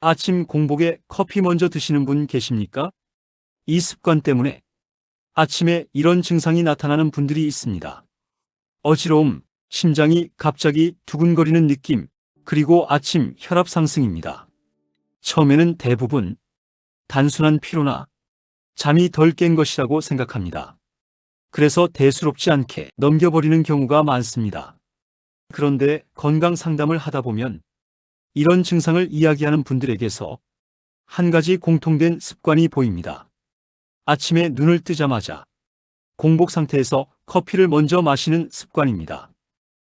아침 공복에 커피 먼저 드시는 분 계십니까? 이 습관 때문에 아침에 이런 증상이 나타나는 분들이 있습니다. 어지러움, 심장이 갑자기 두근거리는 느낌, 그리고 아침 혈압 상승입니다. 처음에는 대부분 단순한 피로나 잠이 덜 깬 것이라고 생각합니다. 그래서 대수롭지 않게 넘겨버리는 경우가 많습니다. 그런데 건강 상담을 하다 보면 이런 증상을 이야기하는 분들에게서 한 가지 공통된 습관이 보입니다. 아침에 눈을 뜨자마자 공복 상태에서 커피를 먼저 마시는 습관입니다.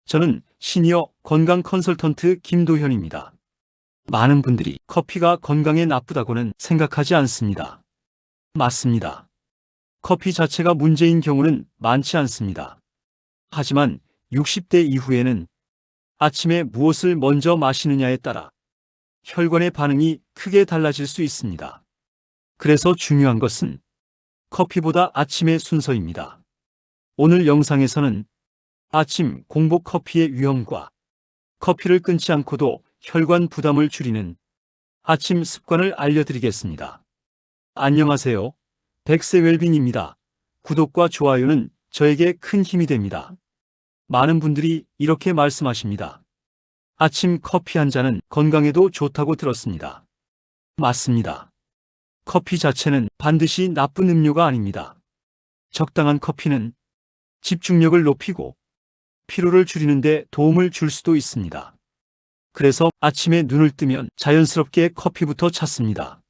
저는 시니어 건강 컨설턴트 김도현입니다. 많은 분들이 커피가 건강에 나쁘다고는 생각하지 않습니다. 맞습니다. 커피 자체가 문제인 경우는 많지 않습니다. 하지만 60대 이후에는 아침에 무엇을 먼저 마시느냐에 따라 혈관의 반응이 크게 달라질 수 있습니다. 그래서 중요한 것은 커피보다 아침의 순서입니다. 오늘 영상에서는 아침 공복 커피의 위험과 커피를 끊지 않고도 혈관 부담을 줄이는 아침 습관을 알려드리겠습니다. 안녕하세요. 백세 웰빙입니다. 구독과 좋아요는 저에게 큰 힘이 됩니다. 많은 분들이 이렇게 말씀하십니다. 아침 커피 한 잔은 건강에도 좋다고 들었습니다. 맞습니다. 커피 자체는 반드시 나쁜 음료가 아닙니다. 적당한 커피는 집중력을 높이고 피로를 줄이는 데 도움을 줄 수도 있습니다. 그래서 아침에 눈을 뜨면 자연스럽게 커피부터 찾습니다.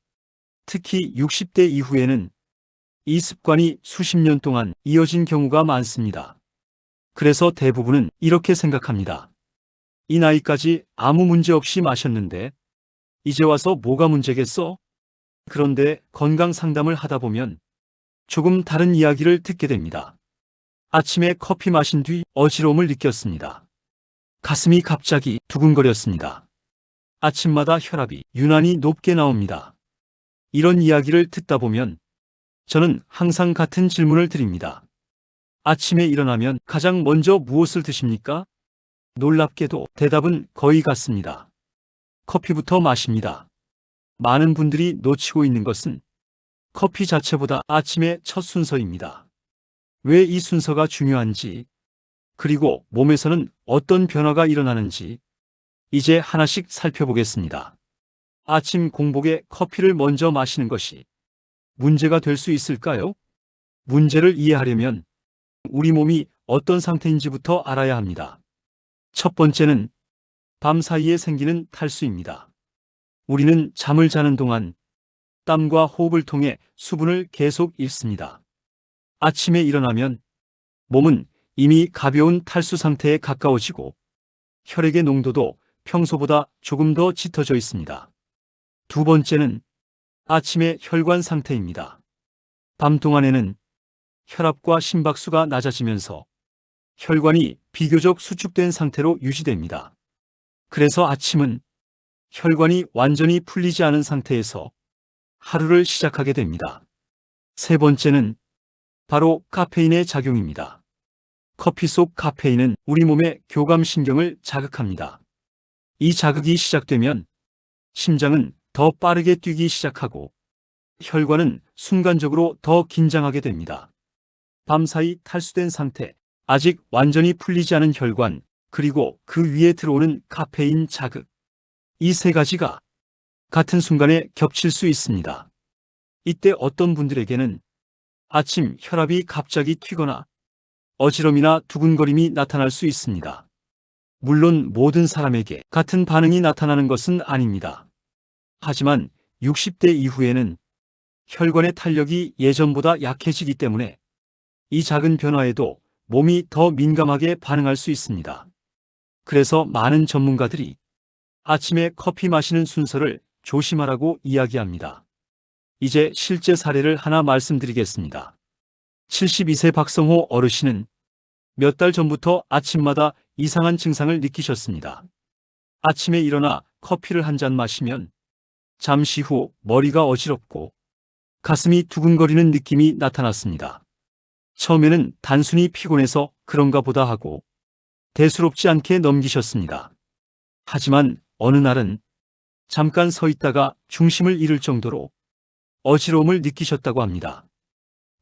특히 60대 이후에는 이 습관이 수십 년 동안 이어진 경우가 많습니다. 그래서 대부분은 이렇게 생각합니다. 이 나이까지 아무 문제 없이 마셨는데 이제 와서 뭐가 문제겠어? 그런데 건강 상담을 하다 보면 조금 다른 이야기를 듣게 됩니다. 아침에 커피 마신 뒤 어지러움을 느꼈습니다. 가슴이 갑자기 두근거렸습니다. 아침마다 혈압이 유난히 높게 나옵니다. 이런 이야기를 듣다 보면 저는 항상 같은 질문을 드립니다. 아침에 일어나면 가장 먼저 무엇을 드십니까? 놀랍게도 대답은 거의 같습니다. 커피부터 마십니다. 많은 분들이 놓치고 있는 것은 커피 자체보다 아침의 첫 순서입니다. 왜 이 순서가 중요한지, 그리고 몸에서는 어떤 변화가 일어나는지 이제 하나씩 살펴보겠습니다. 아침 공복에 커피를 먼저 마시는 것이 문제가 될 수 있을까요? 문제를 이해하려면 우리 몸이 어떤 상태인지부터 알아야 합니다. 첫 번째는 밤 사이에 생기는 탈수입니다. 우리는 잠을 자는 동안 땀과 호흡을 통해 수분을 계속 잃습니다. 아침에 일어나면 몸은 이미 가벼운 탈수 상태에 가까워지고 혈액의 농도도 평소보다 조금 더 짙어져 있습니다. 두 번째는 아침의 혈관 상태입니다. 밤 동안에는 혈압과 심박수가 낮아지면서 혈관이 비교적 수축된 상태로 유지됩니다. 그래서 아침은 혈관이 완전히 풀리지 않은 상태에서 하루를 시작하게 됩니다. 세 번째는 바로 카페인의 작용입니다. 커피 속 카페인은 우리 몸의 교감신경을 자극합니다. 이 자극이 시작되면 심장은 더 빠르게 뛰기 시작하고 혈관은 순간적으로 더 긴장하게 됩니다. 밤사이 탈수된 상태, 아직 완전히 풀리지 않은 혈관, 그리고 그 위에 들어오는 카페인 자극. 이 세 가지가 같은 순간에 겹칠 수 있습니다. 이때 어떤 분들에게는 아침 혈압이 갑자기 튀거나 어지럼이나 두근거림이 나타날 수 있습니다. 물론 모든 사람에게 같은 반응이 나타나는 것은 아닙니다. 하지만 60대 이후에는 혈관의 탄력이 예전보다 약해지기 때문에 이 작은 변화에도 몸이 더 민감하게 반응할 수 있습니다. 그래서 많은 전문가들이 아침에 커피 마시는 순서를 조심하라고 이야기합니다. 이제 실제 사례를 하나 말씀드리겠습니다. 72세 박성호 어르신은 몇 달 전부터 아침마다 이상한 증상을 느끼셨습니다. 아침에 일어나 커피를 한 잔 마시면 잠시 후 머리가 어지럽고 가슴이 두근거리는 느낌이 나타났습니다. 처음에는 단순히 피곤해서 그런가 보다 하고 대수롭지 않게 넘기셨습니다. 하지만 어느 날은 잠깐 서 있다가 중심을 잃을 정도로 어지러움을 느끼셨다고 합니다.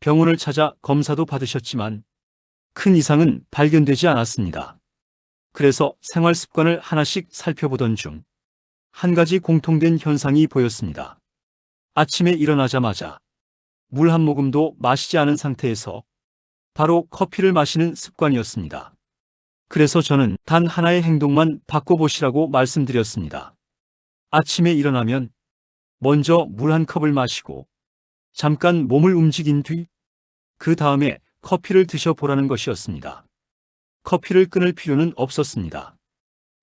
병원을 찾아 검사도 받으셨지만 큰 이상은 발견되지 않았습니다. 그래서 생활 습관을 하나씩 살펴보던 중 한 가지 공통된 현상이 보였습니다. 아침에 일어나자마자 물 한 모금도 마시지 않은 상태에서 바로 커피를 마시는 습관이었습니다. 그래서 저는 단 하나의 행동만 바꿔보시라고 말씀드렸습니다. 아침에 일어나면 먼저 물 한 컵을 마시고 잠깐 몸을 움직인 뒤 그 다음에 커피를 드셔보라는 것이었습니다. 커피를 끊을 필요는 없었습니다.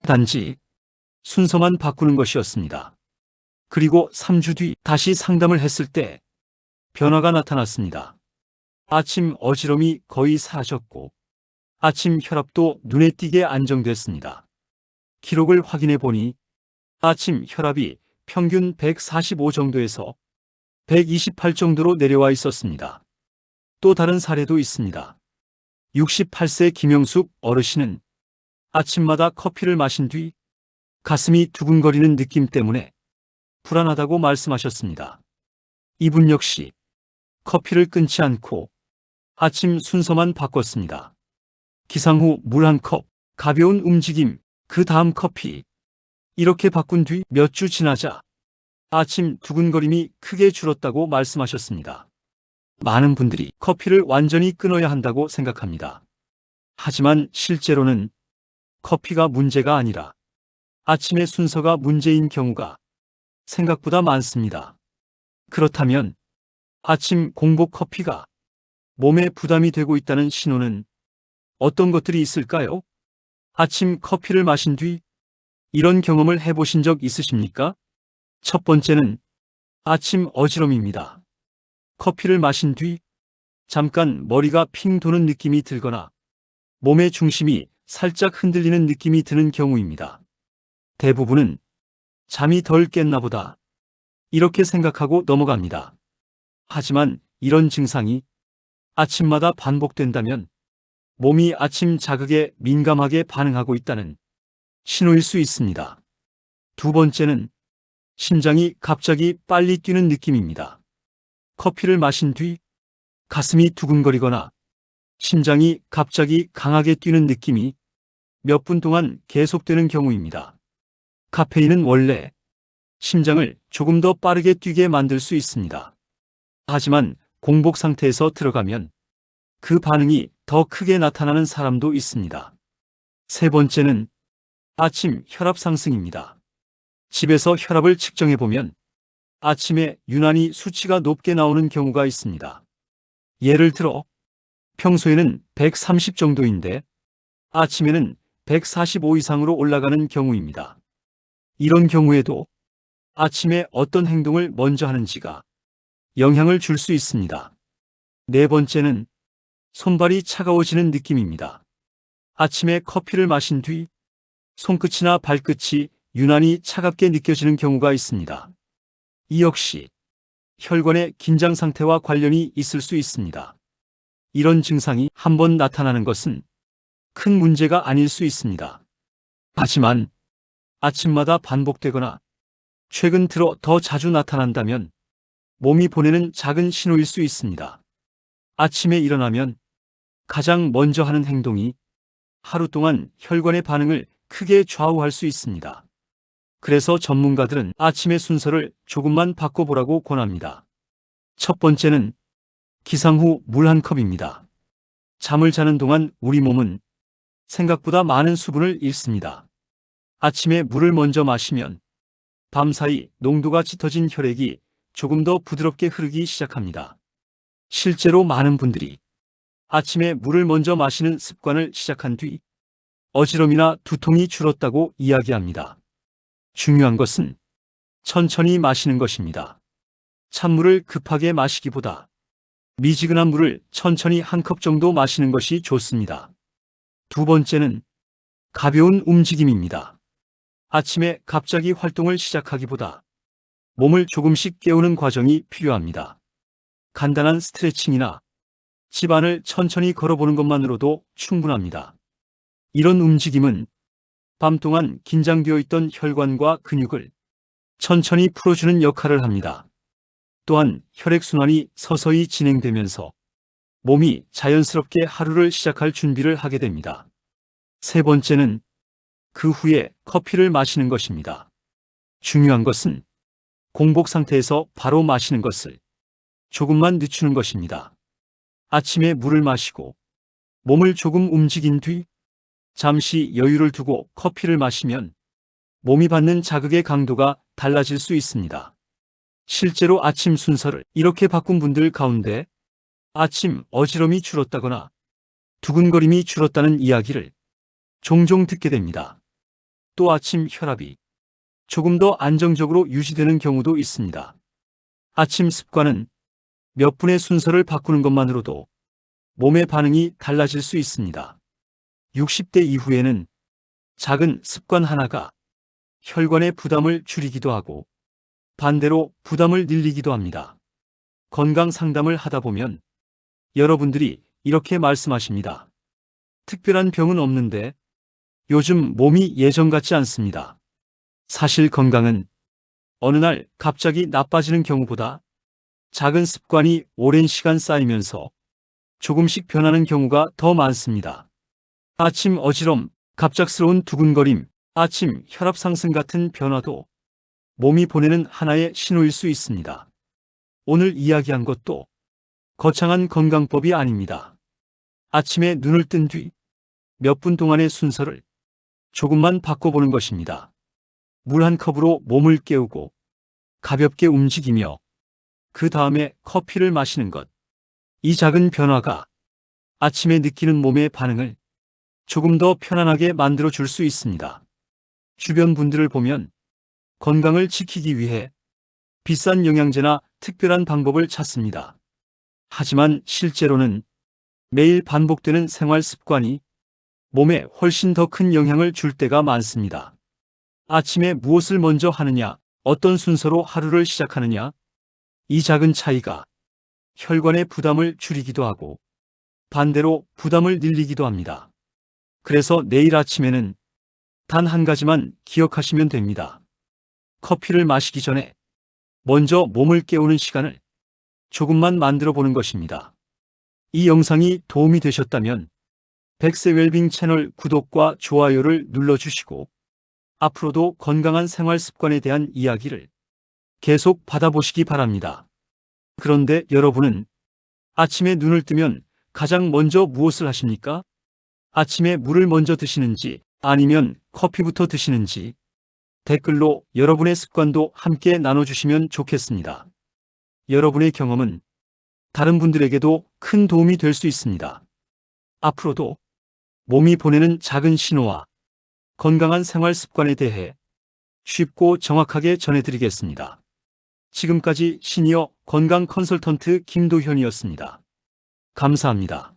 단지 순서만 바꾸는 것이었습니다. 그리고 3주 뒤 다시 상담을 했을 때 변화가 나타났습니다. 아침 어지럼이 거의 사라졌고 아침 혈압도 눈에 띄게 안정됐습니다. 기록을 확인해 보니 아침 혈압이 평균 145 정도에서 128 정도로 내려와 있었습니다. 또 다른 사례도 있습니다. 68세 김영숙 어르신은 아침마다 커피를 마신 뒤 가슴이 두근거리는 느낌 때문에 불안하다고 말씀하셨습니다. 이분 역시 커피를 끊지 않고 아침 순서만 바꿨습니다. 기상 후 물 한 컵, 가벼운 움직임, 그 다음 커피. 이렇게 바꾼 뒤 몇 주 지나자 아침 두근거림이 크게 줄었다고 말씀하셨습니다. 많은 분들이 커피를 완전히 끊어야 한다고 생각합니다. 하지만 실제로는 커피가 문제가 아니라 아침의 순서가 문제인 경우가 생각보다 많습니다. 그렇다면 아침 공복 커피가 몸에 부담이 되고 있다는 신호는 어떤 것들이 있을까요? 아침 커피를 마신 뒤 이런 경험을 해보신 적 있으십니까? 첫 번째는 아침 어지럼입니다. 커피를 마신 뒤 잠깐 머리가 핑 도는 느낌이 들거나 몸의 중심이 살짝 흔들리는 느낌이 드는 경우입니다. 대부분은 잠이 덜 깼나 보다 이렇게 생각하고 넘어갑니다. 하지만 이런 증상이 아침마다 반복된다면 몸이 아침 자극에 민감하게 반응하고 있다는 신호일 수 있습니다. 두 번째는 심장이 갑자기 빨리 뛰는 느낌입니다. 커피를 마신 뒤 가슴이 두근거리거나 심장이 갑자기 강하게 뛰는 느낌이 몇 분 동안 계속되는 경우입니다. 카페인은 원래 심장을 조금 더 빠르게 뛰게 만들 수 있습니다. 하지만 공복 상태에서 들어가면 그 반응이 더 크게 나타나는 사람도 있습니다. 세 번째는 아침 혈압 상승입니다. 집에서 혈압을 측정해 보면 아침에 유난히 수치가 높게 나오는 경우가 있습니다. 예를 들어 평소에는 130 정도인데 아침에는 145 이상으로 올라가는 경우입니다. 이런 경우에도 아침에 어떤 행동을 먼저 하는지가 영향을 줄 수 있습니다. 네 번째는 손발이 차가워지는 느낌입니다. 아침에 커피를 마신 뒤 손끝이나 발끝이 유난히 차갑게 느껴지는 경우가 있습니다. 이 역시 혈관의 긴장 상태와 관련이 있을 수 있습니다. 이런 증상이 한 번 나타나는 것은 큰 문제가 아닐 수 있습니다. 하지만 아침마다 반복되거나 최근 들어 더 자주 나타난다면 몸이 보내는 작은 신호일 수 있습니다. 아침에 일어나면 가장 먼저 하는 행동이 하루 동안 혈관의 반응을 크게 좌우할 수 있습니다. 그래서 전문가들은 아침의 순서를 조금만 바꿔보라고 권합니다. 첫 번째는 기상 후 물 한 컵입니다. 잠을 자는 동안 우리 몸은 생각보다 많은 수분을 잃습니다. 아침에 물을 먼저 마시면 밤사이 농도가 짙어진 혈액이 조금 더 부드럽게 흐르기 시작합니다. 실제로 많은 분들이 아침에 물을 먼저 마시는 습관을 시작한 뒤 어지럼이나 두통이 줄었다고 이야기합니다. 중요한 것은 천천히 마시는 것입니다. 찬물을 급하게 마시기보다 미지근한 물을 천천히 한 컵 정도 마시는 것이 좋습니다. 두 번째는 가벼운 움직임입니다. 아침에 갑자기 활동을 시작하기보다 몸을 조금씩 깨우는 과정이 필요합니다. 간단한 스트레칭이나 집안을 천천히 걸어보는 것만으로도 충분합니다. 이런 움직임은 밤 동안 긴장되어 있던 혈관과 근육을 천천히 풀어주는 역할을 합니다. 또한 혈액순환이 서서히 진행되면서 몸이 자연스럽게 하루를 시작할 준비를 하게 됩니다. 세 번째는 그 후에 커피를 마시는 것입니다. 중요한 것은 공복 상태에서 바로 마시는 것을 조금만 늦추는 것입니다. 아침에 물을 마시고 몸을 조금 움직인 뒤 잠시 여유를 두고 커피를 마시면 몸이 받는 자극의 강도가 달라질 수 있습니다. 실제로 아침 순서를 이렇게 바꾼 분들 가운데 아침 어지럼이 줄었다거나 두근거림이 줄었다는 이야기를 종종 듣게 됩니다. 또 아침 혈압이 조금 더 안정적으로 유지되는 경우도 있습니다. 아침 습관은 몇 분의 순서를 바꾸는 것만으로도 몸의 반응이 달라질 수 있습니다. 60대 이후에는 작은 습관 하나가 혈관의 부담을 줄이기도 하고 반대로 부담을 늘리기도 합니다. 건강 상담을 하다 보면 여러분들이 이렇게 말씀하십니다. 특별한 병은 없는데 요즘 몸이 예전 같지 않습니다. 사실 건강은 어느 날 갑자기 나빠지는 경우보다 작은 습관이 오랜 시간 쌓이면서 조금씩 변하는 경우가 더 많습니다. 아침 어지럼, 갑작스러운 두근거림, 아침 혈압 상승 같은 변화도 몸이 보내는 하나의 신호일 수 있습니다. 오늘 이야기한 것도 거창한 건강법이 아닙니다. 아침에 눈을 뜬 뒤 몇 분 동안의 순서를 조금만 바꿔보는 것입니다. 물 한 컵으로 몸을 깨우고 가볍게 움직이며 그 다음에 커피를 마시는 것. 이 작은 변화가 아침에 느끼는 몸의 반응을 조금 더 편안하게 만들어 줄 수 있습니다. 주변 분들을 보면 건강을 지키기 위해 비싼 영양제나 특별한 방법을 찾습니다. 하지만 실제로는 매일 반복되는 생활 습관이 몸에 훨씬 더 큰 영향을 줄 때가 많습니다. 아침에 무엇을 먼저 하느냐, 어떤 순서로 하루를 시작하느냐, 이 작은 차이가 혈관의 부담을 줄이기도 하고 반대로 부담을 늘리기도 합니다. 그래서 내일 아침에는 단 한 가지만 기억하시면 됩니다. 커피를 마시기 전에 먼저 몸을 깨우는 시간을 조금만 만들어 보는 것입니다. 이 영상이 도움이 되셨다면 백세 웰빙 채널 구독과 좋아요를 눌러주시고 앞으로도 건강한 생활 습관에 대한 이야기를 계속 받아보시기 바랍니다. 그런데 여러분은 아침에 눈을 뜨면 가장 먼저 무엇을 하십니까? 아침에 물을 먼저 드시는지 아니면 커피부터 드시는지 댓글로 여러분의 습관도 함께 나눠주시면 좋겠습니다. 여러분의 경험은 다른 분들에게도 큰 도움이 될 수 있습니다. 앞으로도 몸이 보내는 작은 신호와 건강한 생활 습관에 대해 쉽고 정확하게 전해드리겠습니다. 지금까지 시니어 건강 컨설턴트 김도현이었습니다. 감사합니다.